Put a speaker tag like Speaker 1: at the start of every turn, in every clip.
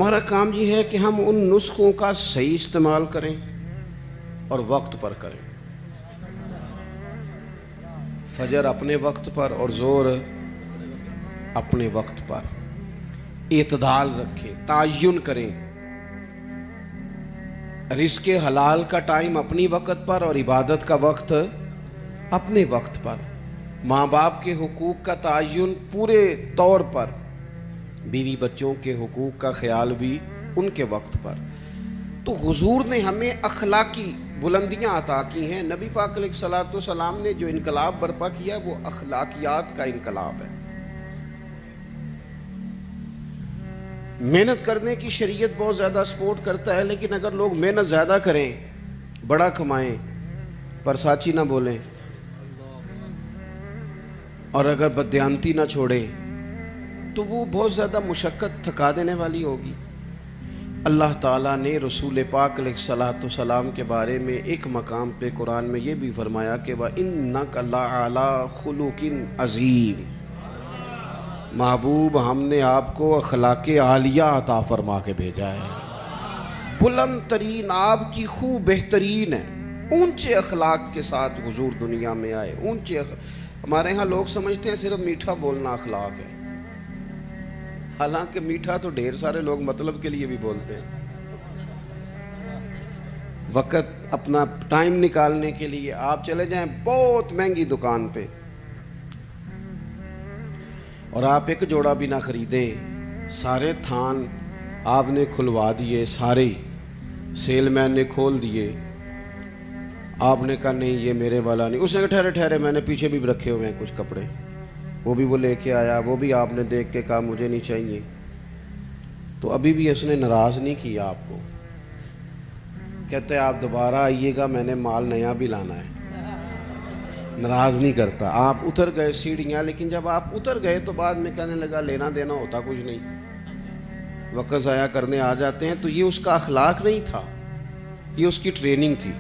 Speaker 1: ہمارا کام یہ ہے کہ ہم ان نسخوں کا صحیح استعمال کریں اور وقت پر کریں. فجر اپنے وقت پر اور ظہر اپنے وقت پر. اعتدال رکھیں، تعین کریں. رزق حلال کا ٹائم اپنی وقت پر اور عبادت کا وقت اپنے وقت پر. ماں باپ کے حقوق کا تعین پورے طور پر. بیوی بچوں کے حقوق کا خیال بھی ان کے وقت پر. تو حضور نے ہمیں اخلاقی بلندیاں عطا کی ہیں. نبی پاک علیہ الصلوۃ والسلام نے جو انقلاب برپا کیا وہ اخلاقیات کا انقلاب ہے. محنت کرنے کی شریعت بہت زیادہ سپورٹ کرتا ہے، لیکن اگر لوگ محنت زیادہ کریں، بڑا کمائیں، پر ساچی نہ بولیں، اور اگر بددیانتی نہ چھوڑیں، تو وہ بہت زیادہ مشقت تھکا دینے والی ہوگی. اللہ تعالیٰ نے رسول پاک علیہ الصلوۃ والسلام کے بارے میں ایک مقام پہ قرآن میں یہ بھی فرمایا کہ وَإِنَّكَ لَعَلَىٰ خُلُقٍ عَظِيمٍ. محبوب ہم نے آپ کو اخلاق عالیہ عطا فرما کے بھیجا ہے. بلند ترین آپ کی خو بہترین ہے. اونچے اخلاق کے ساتھ حضور دنیا میں آئے. ہمارے ہاں لوگ سمجھتے ہیں صرف میٹھا بولنا اخلاق ہے، حالانکہ میٹھا تو ڈھیر سارے لوگ مطلب کے لیے بھی بولتے ہیں. وقت اپنا ٹائم نکالنے کے لیے آپ چلے جائیں بہت مہنگی دکان پہ اور آپ ایک جوڑا بھی نہ خریدیں، سارے تھان آپ نے کھلوا دیے، سارے سیل مین نے کھول دیے. آپ نے کہا نہیں یہ میرے والا نہیں. اس نے کہا ٹھہرے میں نے پیچھے بھی رکھے ہوئے ہیں کچھ کپڑے، وہ بھی وہ لے کے آیا، وہ بھی آپ نے دیکھ کے کہا مجھے نہیں چاہیے. تو ابھی بھی اس نے ناراض نہیں کیا آپ کو. کہتے ہیں آپ دوبارہ آئیے گا، میں نے مال نیا بھی لانا ہے. ناراض نہیں کرتا. آپ اتر گئے سیڑھیاں، لیکن جب آپ اتر گئے تو بعد میں کہنے لگا لینا دینا ہوتا کچھ نہیں، وقت ضائع کرنے آ جاتے ہیں. تو یہ اس کا اخلاق نہیں تھا، یہ اس کی ٹریننگ تھی.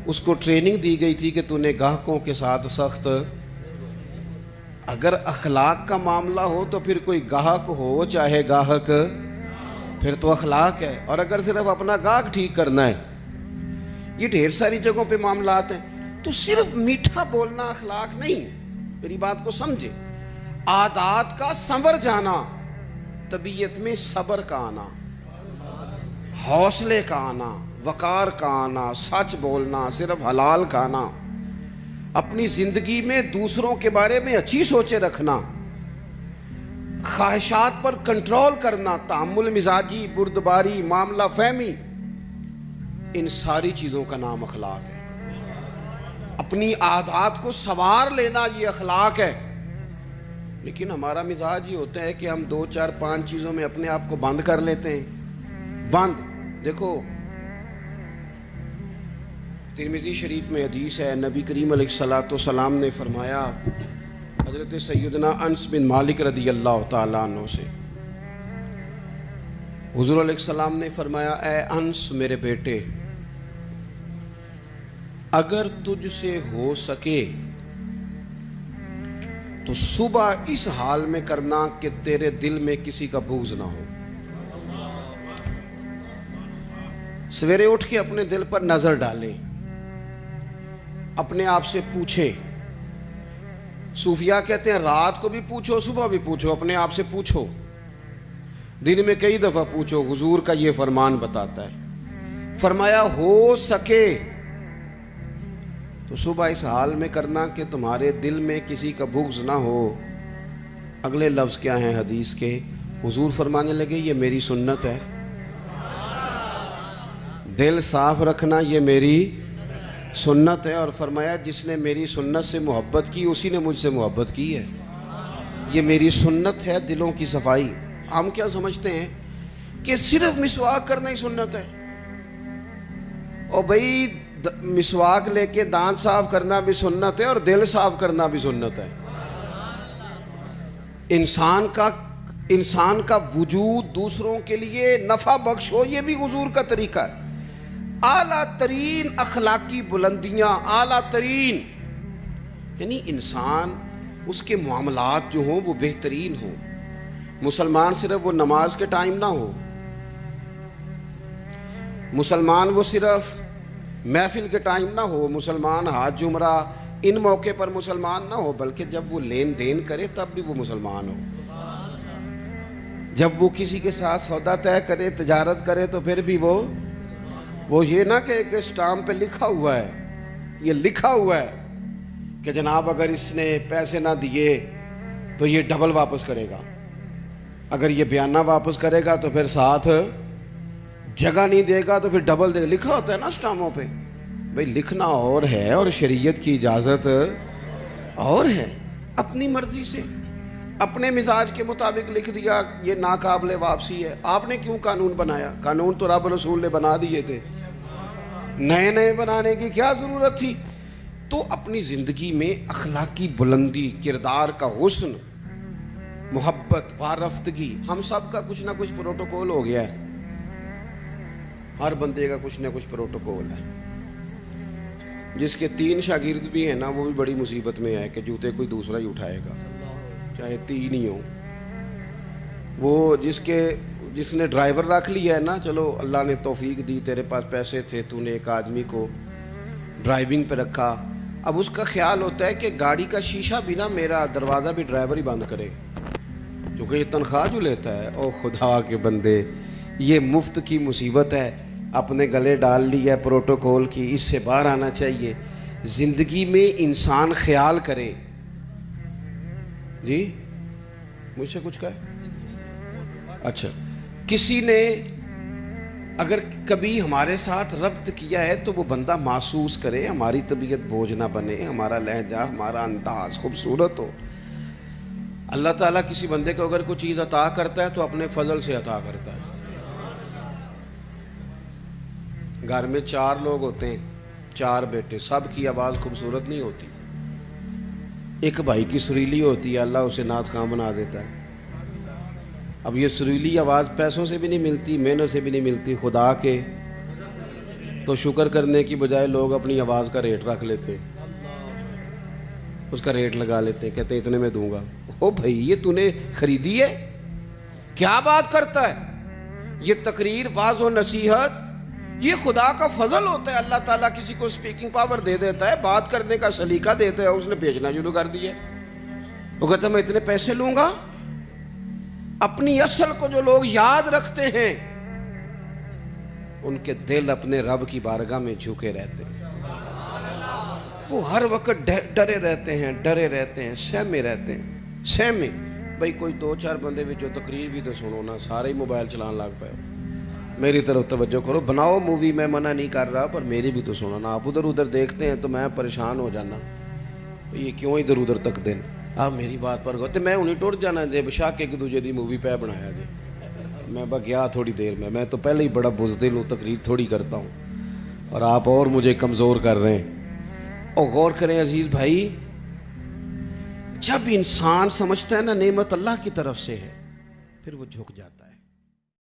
Speaker 1: اس کو ٹریننگ دی گئی تھی کہ تو نے گاہکوں کے ساتھ سخت. اگر اخلاق کا معاملہ ہو تو پھر کوئی گاہک ہو چاہے گاہک، پھر تو اخلاق ہے. اور اگر صرف اپنا گاہک ٹھیک کرنا ہے، یہ ڈھیر ساری جگہوں پہ معاملات ہیں. تو صرف میٹھا بولنا اخلاق نہیں. میری بات کو سمجھے. عادات کا سنور جانا، طبیعت میں صبر کا آنا، حوصلے کا آنا، وقار کا آنا، سچ بولنا، صرف حلال کھانا، اپنی زندگی میں دوسروں کے بارے میں اچھی سوچیں رکھنا، خواہشات پر کنٹرول کرنا، تحمل مزاجی، بردباری، معاملہ فہمی، ان ساری چیزوں کا نام اخلاق ہے. اپنی عادات کو سنوار لینا یہ اخلاق ہے. لیکن ہمارا مزاج یہ ہوتا ہے کہ ہم 2 4 5 چیزوں میں اپنے آپ کو بند کر لیتے ہیں. بند. دیکھو ترمذی شریف میں حدیث ہے، نبی کریم علیہ الصلوۃ والسلام نے فرمایا، حضرت سیدنا انس بن مالک رضی اللہ تعالیٰ عنہ سے حضور علیہ السلام نے فرمایا، اے انس میرے بیٹے، اگر تجھ سے ہو سکے تو صبح اس حال میں کرنا کہ تیرے دل میں کسی کا بغض نہ ہو. سویرے اٹھ کے اپنے دل پر نظر ڈالیں، اپنے آپ سے پوچھیں. صوفیاء کہتے ہیں رات کو بھی پوچھو، صبح بھی پوچھو، اپنے آپ سے پوچھو، دن میں کئی دفعہ پوچھو. حضور کا یہ فرمان بتاتا ہے. فرمایا ہو سکے تو صبح اس حال میں کرنا کہ تمہارے دل میں کسی کا بغض نہ ہو. اگلے لفظ کیا ہیں حدیث کے؟ حضور فرمانے لگے یہ میری سنت ہے. دل صاف رکھنا یہ میری سنت ہے. اور فرمایا جس نے میری سنت سے محبت کی اسی نے مجھ سے محبت کی ہے. یہ میری سنت ہے دلوں کی صفائی. ہم کیا سمجھتے ہیں کہ صرف مسواک کرنا ہی سنت ہے. اور بھائی مسواک لے کے دانت صاف کرنا بھی سنت ہے اور دل صاف کرنا بھی سنت ہے. انسان کا وجود دوسروں کے لیے نفع بخش ہو، یہ بھی حضور کا طریقہ ہے. اعلیٰ ترین اخلاقی بلندیاں، اعلیٰ ترین، یعنی انسان اس کے معاملات جو ہوں وہ بہترین ہوں. مسلمان صرف وہ نماز کے ٹائم نہ ہو، مسلمان وہ صرف محفل کے ٹائم نہ ہو، مسلمان حج جمعہ ان موقع پر مسلمان نہ ہو، بلکہ جب وہ لین دین کرے تب بھی وہ مسلمان ہو، جب وہ کسی کے ساتھ سودا طے کرے، تجارت کرے، تو پھر بھی وہ یہ نہ کہ ایک اسٹامپ پہ لکھا ہوا ہے، یہ لکھا ہوا ہے کہ جناب اگر اس نے پیسے نہ دیے تو یہ ڈبل واپس کرے گا، اگر یہ بیانہ واپس کرے گا تو پھر ساتھ جگہ نہیں دے گا تو پھر ڈبل دے گا، لکھا ہوتا ہے نا اسٹامپوں پہ۔ بھئی لکھنا اور ہے اور شریعت کی اجازت اور ہے، اپنی مرضی سے اپنے مزاج کے مطابق لکھ دیا یہ ناقابل واپسی ہے۔ آپ نے کیوں قانون بنایا؟ قانون تو رب رسول نے بنا دیے تھے، نئے بنانے کی کیا ضرورت تھی؟ تو اپنی زندگی میں اخلاقی بلندی، کردار کا حسن، محبت، وارفتگی، ہم سب کا کچھ نہ کچھ پروٹوکول ہو گیا ہے، ہر بندے کا کچھ نہ کچھ پروٹوکول ہے۔ جس کے 3 شاگرد بھی ہیں نا وہ بھی بڑی مصیبت میں ہے کہ جوتے کوئی دوسرا ہی اٹھائے گا، چاہے 3 ہی ہوں۔ وہ جس نے ڈرائیور رکھ لیا ہے نا، چلو اللہ نے توفیق دی، تیرے پاس پیسے تھے، تو نے ایک آدمی کو ڈرائیونگ پہ رکھا، اب اس کا خیال ہوتا ہے کہ گاڑی کا شیشہ بھی نا میرا دروازہ بھی ڈرائیور ہی بند کرے، کیونکہ یہ تنخواہ جو لیتا ہے۔ او خدا کے بندے، یہ مفت کی مصیبت ہے، اپنے گلے ڈال لی ہے پروٹوکول کی، اس سے باہر آنا چاہیے۔ زندگی میں انسان خیال کرے۔ جی مجھ سے کچھ کہا؟ اچھا، کسی نے اگر کبھی ہمارے ساتھ ربط کیا ہے تو وہ بندہ محسوس کرے، ہماری طبیعت بوجھ نہ بنے، ہمارا لہجہ، ہمارا انداز خوبصورت ہو۔ اللہ تعالیٰ کسی بندے کو اگر کوئی چیز عطا کرتا ہے تو اپنے فضل سے عطا کرتا ہے۔ گھر میں 4 لوگ ہوتے ہیں، 4 بیٹے، سب کی آواز خوبصورت نہیں ہوتی، ایک بھائی کی سریلی ہوتی ہے، اللہ اسے نعت خواں بنا دیتا ہے۔ اب یہ سریلی آواز پیسوں سے بھی نہیں ملتی، محنت سے بھی نہیں ملتی، خدا کے، تو شکر کرنے کی بجائے لوگ اپنی آواز کا ریٹ رکھ لیتے، اس کا ریٹ لگا لیتے، کہتے ہیں اتنے میں دوں گا۔ او بھائی یہ تو نے خریدی ہے؟ کیا بات کرتا ہے؟ یہ تقریر، واعظ و نصیحت، یہ خدا کا فضل ہوتا ہے۔ اللہ تعالیٰ کسی کو سپیکنگ پاور دے دیتا ہے، بات کرنے کا سلیقہ دیتا ہے، اس نے بیچنا شروع کر دیا، وہ کہتا ہے میں اتنے پیسے لوں گا۔ اپنی اصل کو جو لوگ یاد رکھتے ہیں ان کے دل اپنے رب کی بارگاہ میں جھکے رہتے ہیں، وہ ہر وقت ڈرے رہتے ہیں، سہمے رہتے ہیں، سہمے۔ بھائی کوئی 2-4 بندے بھی جو تقریر بھی تو سنو نا، سارے ہی موبائل چلان لگ پائے، میری طرف توجہ کرو، بناؤ مووی، میں منع نہیں کر رہا، پر میری بھی تو سنو نا۔ آپ ادھر دیکھتے ہیں تو میں پریشان ہو جانا، یہ کیوں ادھر تک دین، آپ میری بات پر گوتے، میں انہیں ٹوٹ جانا دے بشاک ایک دوجہ دی مووی پہ بنایا دے، میں با گیا تھوڑی دیر میں تو پہلے ہی بڑا بزدل ہوں، تقریر تھوڑی کرتا ہوں، اور آپ اور مجھے کمزور کر رہے ہیں۔ اور غور کریں عزیز بھائی، جب انسان سمجھتا ہے نا نعمت اللہ کی طرف سے ہے، پھر وہ جھک جاتا ہے۔